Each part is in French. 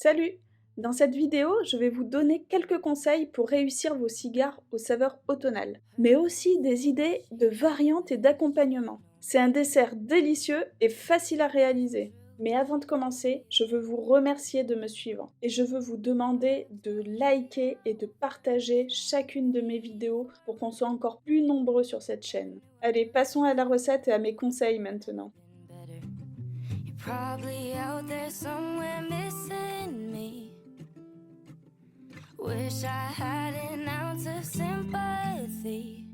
Salut! Dans cette vidéo, je vais vous donner quelques conseils pour réussir vos cigares aux saveurs automnales, mais aussi des idées de variantes et d'accompagnement. C'est un dessert délicieux et facile à réaliser. Mais avant de commencer, je veux vous remercier de me suivre et je veux vous demander de liker et de partager chacune de mes vidéos pour qu'on soit encore plus nombreux sur cette chaîne. Allez, passons à la recette et à mes conseils maintenant. You're probably out there somewhere missing me. Wish I had an ounce of sympathy.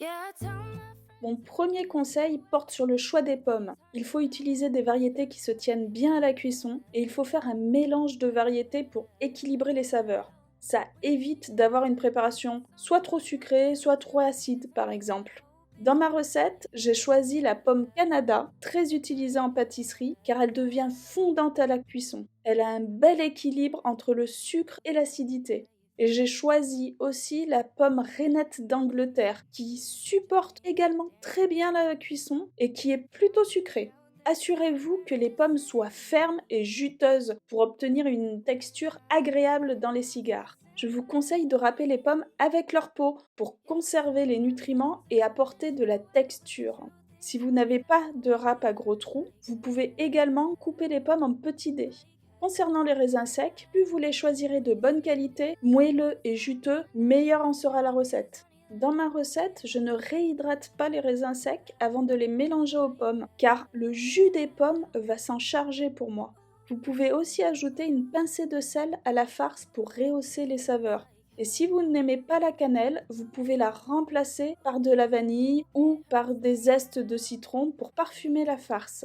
Yeah, tell my Mon premier conseil porte sur le choix des pommes. Il faut utiliser des variétés qui se tiennent bien à la cuisson et il faut faire un mélange de variétés pour équilibrer les saveurs. Ça évite d'avoir une préparation soit trop sucrée, soit trop acide par exemple. Dans ma recette, j'ai choisi la pomme Canada, très utilisée en pâtisserie car elle devient fondante à la cuisson. Elle a un bel équilibre entre le sucre et l'acidité. Et j'ai choisi aussi la pomme Rainette d'Angleterre, qui supporte également très bien la cuisson et qui est plutôt sucrée. Assurez-vous que les pommes soient fermes et juteuses pour obtenir une texture agréable dans les cigares. Je vous conseille de râper les pommes avec leur peau pour conserver les nutriments et apporter de la texture. Si vous n'avez pas de râpe à gros trous, vous pouvez également couper les pommes en petits dés. Concernant les raisins secs, plus vous les choisirez de bonne qualité, moelleux et juteux, meilleure en sera la recette. Dans ma recette, je ne réhydrate pas les raisins secs avant de les mélanger aux pommes, car le jus des pommes va s'en charger pour moi. Vous pouvez aussi ajouter une pincée de sel à la farce pour rehausser les saveurs. Et si vous n'aimez pas la cannelle, vous pouvez la remplacer par de la vanille ou par des zestes de citron pour parfumer la farce.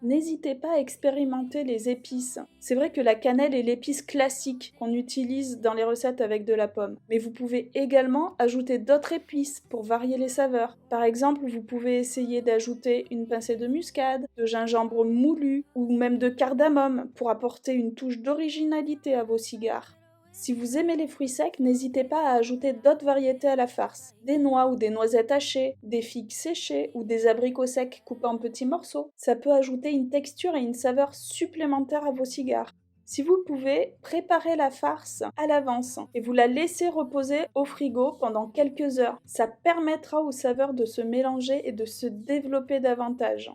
N'hésitez pas à expérimenter les épices. C'est vrai que la cannelle est l'épice classique qu'on utilise dans les recettes avec de la pomme. Mais vous pouvez également ajouter d'autres épices pour varier les saveurs. Par exemple, vous pouvez essayer d'ajouter une pincée de muscade, de gingembre moulu ou même de cardamome pour apporter une touche d'originalité à vos cigares. Si vous aimez les fruits secs, n'hésitez pas à ajouter d'autres variétés à la farce. Des noix ou des noisettes hachées, des figues séchées ou des abricots secs coupés en petits morceaux. Ça peut ajouter une texture et une saveur supplémentaires à vos cigares. Si vous pouvez, préparez la farce à l'avance et vous la laissez reposer au frigo pendant quelques heures. Ça permettra aux saveurs de se mélanger et de se développer davantage.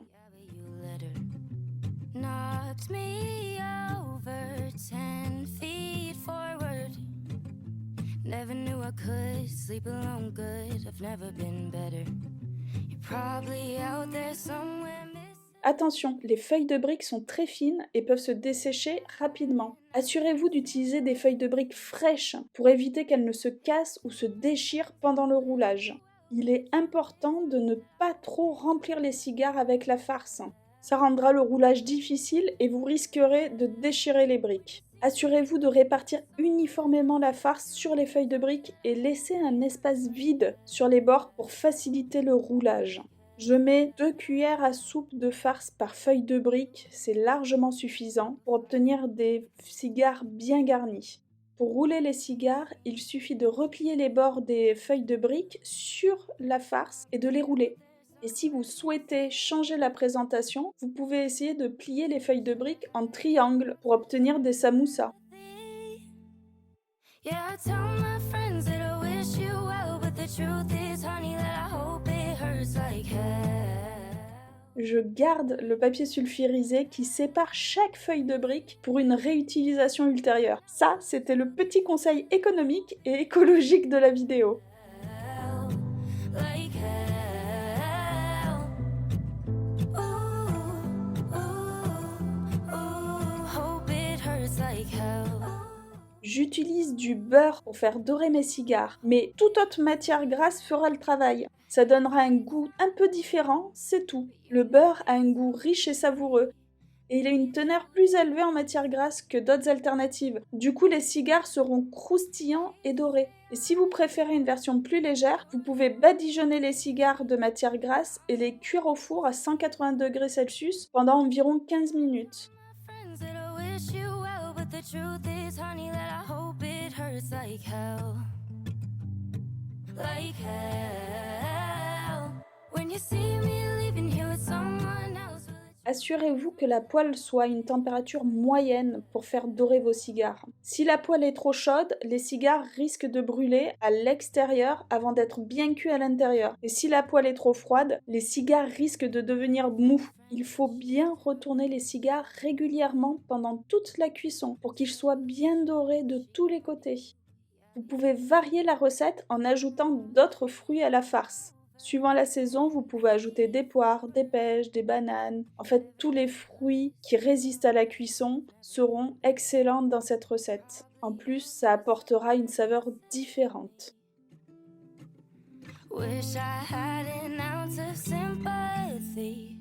you let her knocked me over 10 feet forward. Never knew I could sleep alone good. I've never been better. You're probably out there somewhere missing. Attention, les feuilles de briques sont très fines et peuvent se dessécher rapidement. Assurez-vous d'utiliser des feuilles de briques fraîches pour éviter qu'elles ne se cassent ou se déchirent pendant le roulage. Il est important de ne pas trop remplir les cigares avec la farce. Ça rendra le roulage difficile et vous risquerez de déchirer les briques. Assurez-vous de répartir uniformément la farce sur les feuilles de briques et laissez un espace vide sur les bords pour faciliter le roulage. Je mets 2 cuillères à soupe de farce par feuille de brique, c'est largement suffisant pour obtenir des cigares bien garnis. Pour rouler les cigares, il suffit de replier les bords des feuilles de brique sur la farce et de les rouler. Et si vous souhaitez changer la présentation, vous pouvez essayer de plier les feuilles de brique en triangle pour obtenir des samoussas. Yeah, I tell my friends that I wish you well, but the truth is, honey, that I hope it hurts like hell. Je garde le papier sulfurisé qui sépare chaque feuille de brique pour une réutilisation ultérieure. Ça, c'était le petit conseil économique et écologique de la vidéo. Like hell. Ooh, ooh, ooh, hope it hurts like hell. J'utilise du beurre pour faire dorer mes cigares, mais toute autre matière grasse fera le travail. Ça donnera un goût un peu différent, c'est tout. Le beurre a un goût riche et savoureux, et il a une teneur plus élevée en matière grasse que d'autres alternatives. Du coup, les cigares seront croustillants et dorés. Et si vous préférez une version plus légère, vous pouvez badigeonner les cigares de matière grasse et les cuire au four à 180 degrés Celsius pendant environ 15 minutes. Friends that I wish you well, but the truth is, honey, that I hope it hurts like hell. Like hell. When you see me leaving here with someone else. Assurez-vous que la poêle soit à une température moyenne pour faire dorer vos cigares. Si la poêle est trop chaude, les cigares risquent de brûler à l'extérieur avant d'être bien cuits à l'intérieur. Et si la poêle est trop froide, les cigares risquent de devenir mous. Il faut bien retourner les cigares régulièrement pendant toute la cuisson pour qu'ils soient bien dorés de tous les côtés. Vous pouvez varier la recette en ajoutant d'autres fruits à la farce. Suivant la saison, vous pouvez ajouter des poires, des pêches, des bananes. En fait, tous les fruits qui résistent à la cuisson seront excellents dans cette recette. En plus, ça apportera une saveur différente. Wish I had an ounce of sympathy.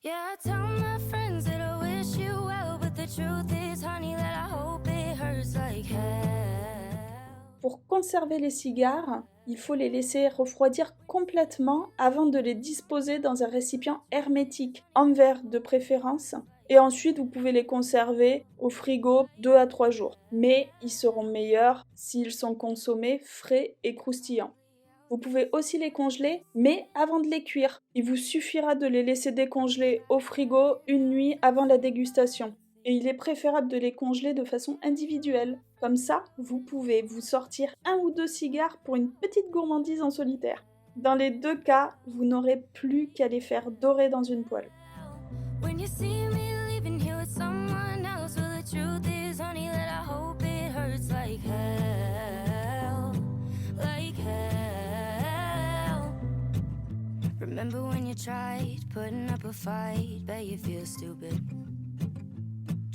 Yeah, I tell my friends that I wish you well, but the truth is, honey, that I hope it hurts like hell. Pour conserver les cigares, il faut les laisser refroidir complètement avant de les disposer dans un récipient hermétique, en verre de préférence. Et ensuite, vous pouvez les conserver au frigo 2 à 3 jours. Mais ils seront meilleurs s'ils sont consommés frais et croustillants. Vous pouvez aussi les congeler, mais avant de les cuire. Il vous suffira de les laisser décongeler au frigo une nuit avant la dégustation. Et il est préférable de les congeler de façon individuelle. Comme ça, vous pouvez vous sortir 1 ou 2 cigares pour une petite gourmandise en solitaire. Dans les 2 cas, vous n'aurez plus qu'à les faire dorer dans une poêle. When you see me leaving here with someone else, well, the truth is, honey, that I hope it hurts like hell, like hell. Remember when you tried putting up a fight, bet you feel stupid.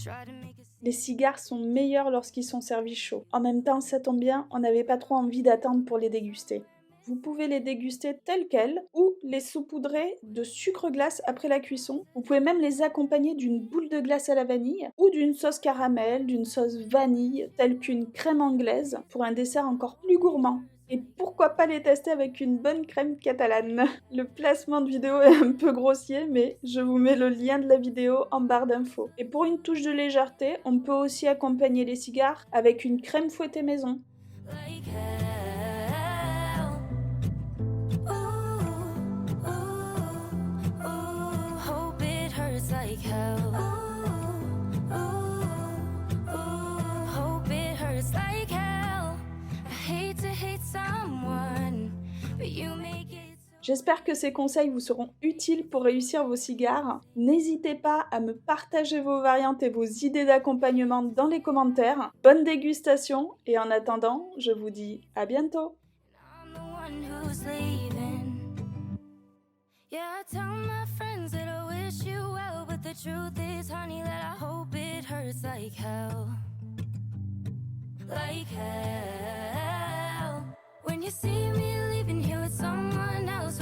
Try to make it. Les cigares sont meilleurs lorsqu'ils sont servis chauds. En même temps, ça tombe bien, on n'avait pas trop envie d'attendre pour les déguster. Vous pouvez les déguster tels quels ou les saupoudrer de sucre glace après la cuisson. Vous pouvez même les accompagner d'une boule de glace à la vanille ou d'une sauce caramel, d'une sauce vanille, telle qu'une crème anglaise pour un dessert encore plus gourmand. Et pourquoi pas les tester avec une bonne crème catalane. Le placement de vidéo est un peu grossier, mais je vous mets le lien de la vidéo en barre d'infos. Et pour une touche de légèreté, on peut aussi accompagner les cigares avec une crème fouettée maison. Like hell. Ooh, ooh, ooh. Hope it hurts like hell. Ooh, ooh, ooh. Hope it hurts like hell. I hate to hate someone, but you make it. J'espère que ces conseils vous seront utiles pour réussir vos cigares. N'hésitez pas à me partager vos variantes et vos idées d'accompagnement dans les commentaires. Bonne dégustation et en attendant, je vous dis à bientôt. I'm the one who's leaving. Yeah, I tell my friends that I wish you well, but the truth is, honey, that I hope it hurts like hell. Like hell. When you see me leaving here with someone else.